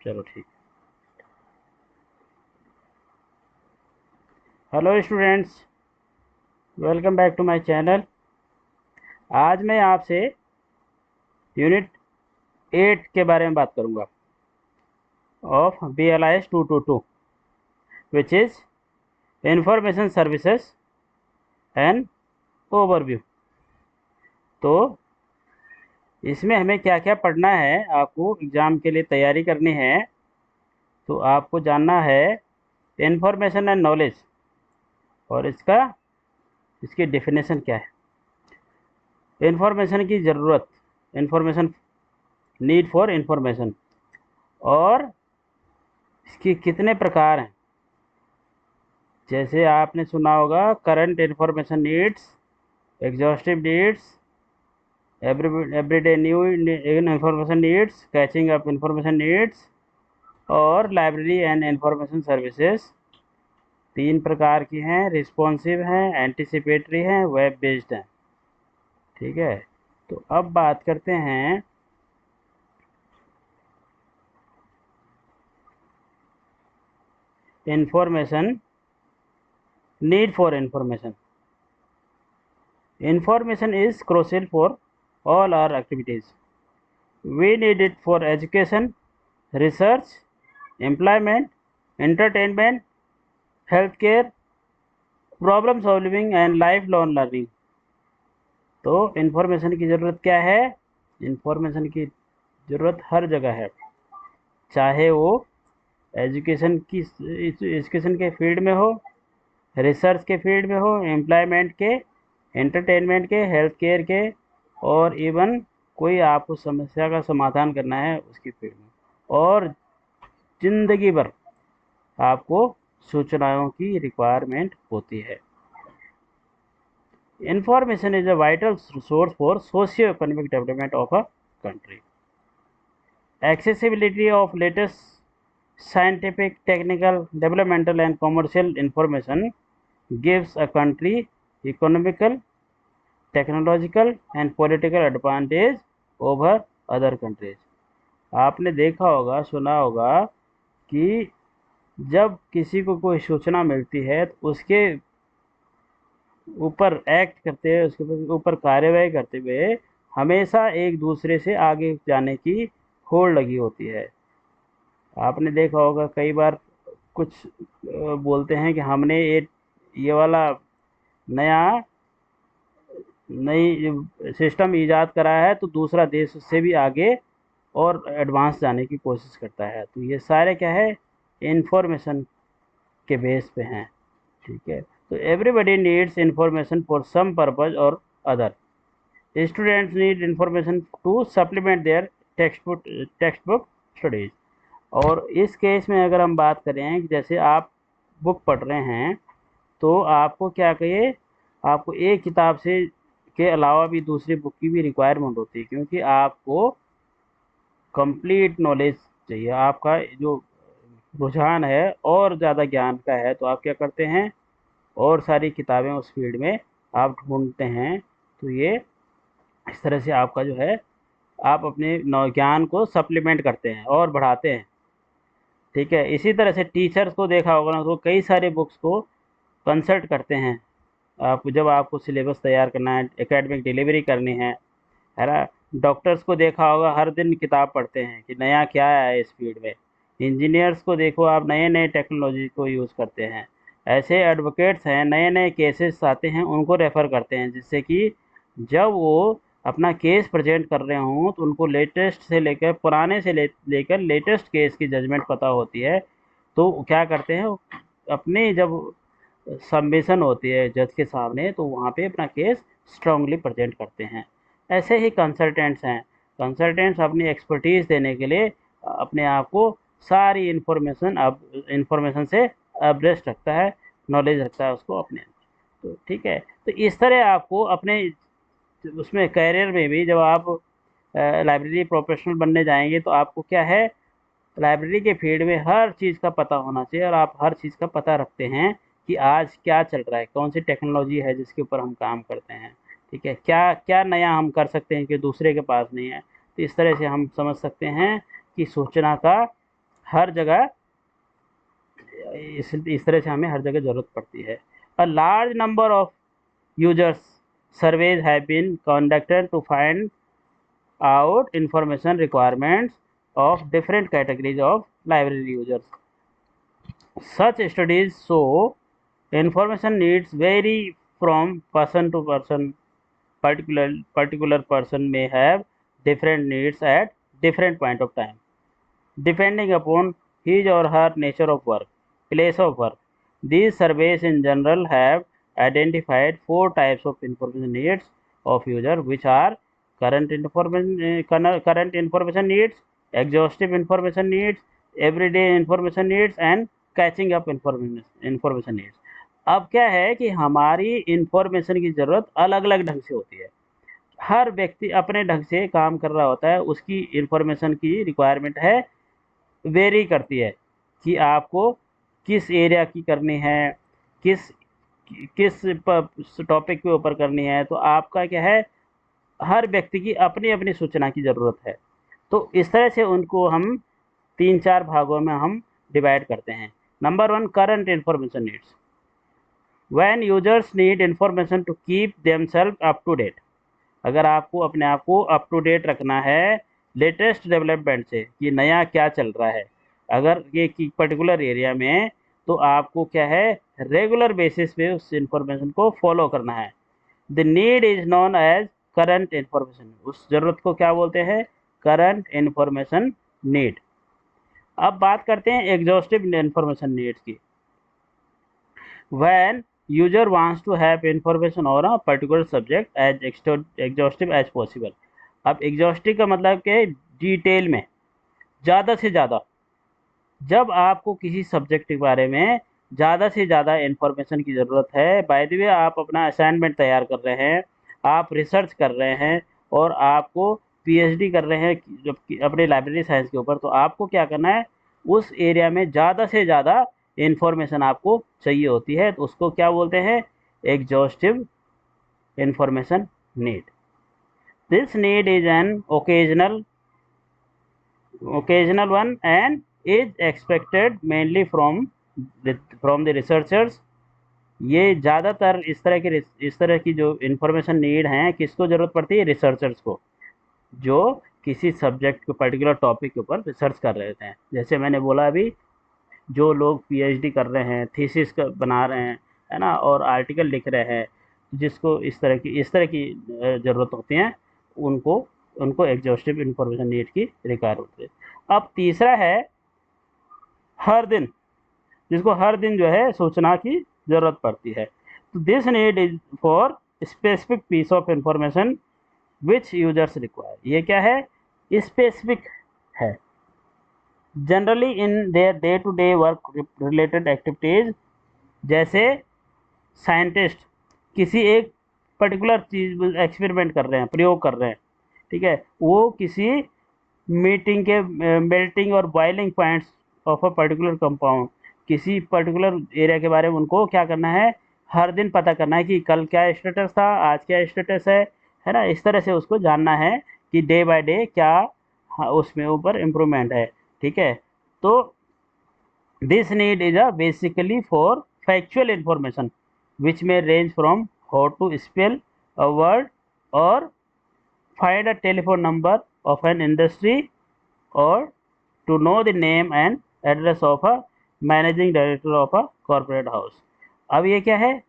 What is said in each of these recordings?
चलो ठीक। Hello students, welcome back to my channel. आज मैं आपसे यूनिट 8 के बारे में बात करूंगा of BLIS 222, which is information services and overview. तो इसमें हमें क्या क्या पढ़ना है, आपको एग्ज़ाम के लिए तैयारी करनी है तो आपको जानना है इंफॉर्मेशन एंड नॉलेज और इसकी डेफिनेशन क्या है। इंफॉर्मेशन की ज़रूरत, इंफॉर्मेशन, नीड फॉर इंफॉर्मेशन, और इसके कितने प्रकार हैं। जैसे आपने सुना होगा current information needs, exhaustive needs, everyday new information needs, catching up information needs और लाइब्रेरी एंड इंफॉर्मेशन सर्विसेज। 3 प्रकार की हैं, रिस्पॉन्सिव हैं, एंटिसिपेटरी हैं, वेब बेस्ड हैं। ठीक है, तो अब बात करते हैं information, need for information. Information is crucial for all our activities. We need it for education, research, employment, entertainment, healthcare, problem solving and lifelong learning. तो इन्फॉर्मेशन की ज़रूरत क्या है? इन्फॉर्मेशन की ज़रूरत हर जगह है, चाहे वो एजुकेशन के फील्ड में हो, रिसर्च के फील्ड में हो, एम्प्लॉयमेंट के, एंटरटेनमेंट के, हेल्थ केयर के, और इवन कोई आपको समस्या का समाधान करना है उसकी फील्ड में, और ज़िंदगी भर आपको सूचनाओं की रिक्वायरमेंट होती है। Information is a vital source for socio economic development of a country. Accessibility of latest scientific, technical, developmental and commercial information gives a country economical, technological and political advantage over other countries. आपने देखा होगा, सुना होगा कि जब किसी को कोई सूचना मिलती है तो उसके ऊपर एक्ट करते हुए, उसके ऊपर कार्यवाही करते हुए हमेशा एक दूसरे से आगे जाने की होड़ लगी होती है। आपने देखा होगा कई बार कुछ बोलते हैं कि हमने ये वाला नया नई सिस्टम ईजाद करा है, तो दूसरा देश उससे भी आगे और एडवांस जाने की कोशिश करता है। तो ये सारे क्या है, इंफॉर्मेशन के बेस पे हैं। ठीक है, तो everybody needs information for some purpose और other. Students need information to supplement their text book studies. और इस केस में अगर हम बात करें कि जैसे आप बुक पढ़ रहे हैं तो आपको क्या कहिए, आपको एक किताब से के अलावा भी दूसरी बुक की भी रिक्वायरमेंट होती है, क्योंकि आपको कंप्लीट नॉलेज चाहिए। आपका जो रुझान है और ज़्यादा ज्ञान का है तो आप क्या करते हैं, और सारी किताबें उस फील्ड में आप ढूंढते हैं। तो ये इस तरह से आपका जो है, आप अपने ज्ञान को सप्लीमेंट करते हैं और बढ़ाते हैं। ठीक है, इसी तरह से टीचर्स को देखा होगा ना, तो कई सारे बुक्स को कंसल्ट करते हैं। आप जब आपको सिलेबस तैयार करना है, एकेडमिक डिलीवरी करनी है ना। डॉक्टर्स को देखा होगा, हर दिन किताब पढ़ते हैं कि नया क्या है इस फील्ड में। इंजीनियर्स को देखो आप, नए नए टेक्नोलॉजी को यूज़ करते हैं। ऐसे एडवोकेट्स हैं, नए नए केसेस आते हैं उनको रेफ़र करते हैं, जिससे कि जब वो अपना केस प्रेजेंट कर रहे हों तो उनको लेटेस्ट से लेकर पुराने से लेकर लेटेस्ट केस की जजमेंट पता होती है। तो क्या करते हैं, अपने जब सबमिशन होती है जज के सामने तो वहाँ पे अपना केस स्ट्रांगली प्रेजेंट करते हैं। ऐसे ही कंसल्टेंट्स हैं, कंसल्टेंट्स अपनी एक्सपर्टीज़ देने के लिए अपने आप को सारी इंफॉर्मेशन से अब्रेस्ट रखता है, नॉलेज रखता है उसको अपने। तो ठीक है, तो इस तरह आपको अपने उसमें करियर में भी, जब आप लाइब्रेरी प्रोफेशनल बनने जाएंगे तो आपको क्या है, लाइब्रेरी के फील्ड में हर चीज़ का पता होना चाहिए, और आप हर चीज़ का पता रखते हैं कि आज क्या चल रहा है, कौन सी टेक्नोलॉजी है जिसके ऊपर हम काम करते हैं। ठीक है, क्या क्या नया हम कर सकते हैं कि दूसरे के पास नहीं है। तो इस तरह से हम समझ सकते हैं कि सूचना का हर जगह इस तरह से हमें हर जगह ज़रूरत पड़ती है। A large number of users surveys have been conducted to find out information requirements of different categories of library users. Such studies show information needs vary from person to person. Particular person may have different needs at different point of time, depending upon his or her nature of work, place of work. These surveys in general have identified four types of information needs of user, which are current information needs, exhaustive information needs, everyday information needs and catching up information needs. अब क्या है कि हमारी information की ज़रूरत अलग अलग ढंग से होती है। हर व्यक्ति अपने ढंग से काम कर रहा होता है, उसकी इंफॉर्मेशन की रिक्वायरमेंट है वेरी करती है कि आपको किस एरिया की करनी है, किस किस टॉपिक के ऊपर करनी है। तो आपका क्या है, हर व्यक्ति की अपनी अपनी सूचना की ज़रूरत है। तो इस तरह से उनको हम 3-4 भागों में हम डिवाइड करते हैं। Number 1, current information needs. When users need information to keep themselves up to date. अगर आपको अपने आप को अप टू डेट रखना है लेटेस्ट डेवलपमेंट से कि नया क्या चल रहा है, अगर ये कि पर्टिकुलर एरिया में, तो आपको क्या है, रेगुलर बेसिस पे उस इंफॉर्मेशन को फॉलो करना है। The need is known as current information. उस ज़रूरत को क्या बोलते हैं, करंट इन्फॉर्मेशन नीड। अब बात करते हैं एग्जॉस्टिव इन्फॉर्मेशन नीड्स की। When user wants to have information on a particular subject as exhaustive as possible. अब एग्जॉस्टिव का मतलब कि डिटेल में, ज़्यादा से ज़्यादा। जब आपको किसी सब्जेक्ट के बारे में ज़्यादा से ज़्यादा इन्फॉर्मेशन की ज़रूरत है, बाय द वे आप अपना असाइनमेंट तैयार कर रहे हैं, आप रिसर्च कर रहे हैं और आपको पीएचडी कर रहे हैं अपने लाइब्रेरी साइंस के ऊपर, तो आपको क्या करना है, उस एरिया में ज़्यादा से ज़्यादा इन्फॉर्मेशन आपको चाहिए होती है। तो उसको क्या बोलते हैं, exhaustive information need. This need is an occasional one and is expected mainly from the researchers। ये ज़्यादातर इस तरह की जो इंफॉर्मेशन नीड हैं, किसको ज़रूरत पड़ती है, रिसर्चर्स को, जो किसी सब्जेक्ट के पर्टिकुलर टॉपिक के ऊपर रिसर्च कर रहे हैं। जैसे मैंने बोला अभी, जो लोग पीएचडी कर रहे हैं, थीसिस बना रहे हैं, है ना, और आर्टिकल लिख रहे हैं, जिसको इस तरह की ज़रूरत होती है, उनको एग्जॉस्टिव इंफॉर्मेशन नीड की रिक्वायरमेंट होती है। अब तीसरा है हर दिन, जिसको हर दिन जो है सूचना की ज़रूरत पड़ती है। तो this need is for specific piece of information which users require. ये क्या है, स्पेसिफिक है, generally in their day to day work related activities. जैसे साइंटिस्ट किसी एक पर्टिकुलर चीज़ एक्सपेरिमेंट कर रहे हैं, प्रयोग कर रहे हैं, ठीक है, वो किसी मीटिंग के मेल्टिंग और boiling points of a particular compound, किसी पर्टिकुलर एरिया के बारे में उनको क्या करना है, हर दिन पता करना है कि कल क्या स्टेटस था, आज क्या स्टेटस है ना। इस तरह से उसको जानना है कि डे बाय डे क्या उसमें ऊपर इम्प्रूवमेंट है, ठीक है। तो this need is a basically for factual information which may range from how to spell a word और find a telephone number of an industry or to know the name and address of a managing director of a corporate house। अब ये क्या है,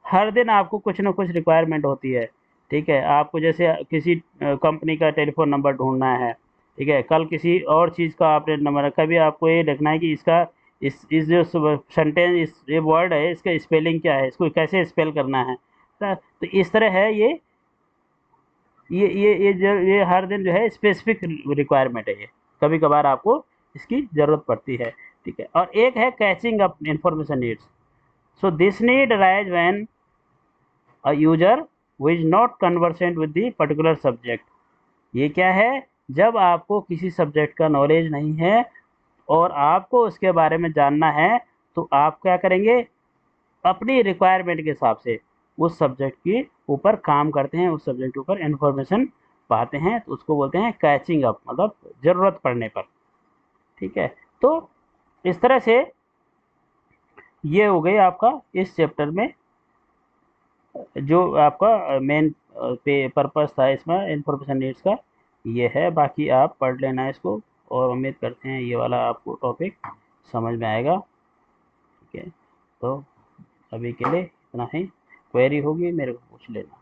हर दिन आपको कुछ ना कुछ रिक्वायरमेंट होती है, ठीक है। आपको जैसे किसी कंपनी का टेलीफोन नंबर ढूंढना है, ठीक है, कल किसी और चीज़ का आपने नंबर रखा, भी आपको ये देखना है कि इसका इस जो सेंटेंस, ये वर्ड है, इसका स्पेलिंग क्या है, इसको कैसे स्पेल करना है। तो इस तरह है ये हर दिन जो है स्पेसिफिक रिक्वायरमेंट है। ये कभी कभार आपको इसकी ज़रूरत पड़ती है, ठीक है। और एक है catching up information needs. So this need arise when a user who is not conversant with the particular subject. ये क्या है, जब आपको किसी सब्जेक्ट का नॉलेज नहीं है और आपको उसके बारे में जानना है, तो आप क्या करेंगे, अपनी रिक्वायरमेंट के हिसाब से उस सब्जेक्ट के ऊपर काम करते हैं, उस सब्जेक्ट के ऊपर इन्फॉर्मेशन पाते हैं। तो उसको बोलते हैं कैचिंग अप, मतलब ज़रूरत पड़ने पर, ठीक है। तो इस तरह से ये हो गई आपका इस चैप्टर में जो आपका मेन पर्पस था इसमें इंफॉर्मेशन नीड्स का, ये है। बाकी आप पढ़ लेना इसको, और उम्मीद करते हैं ये वाला आपको टॉपिक समझ में आएगा। ठीक है, तो अभी के लिए इतना ही। क्वेरी होगी मेरे को पूछ लेना।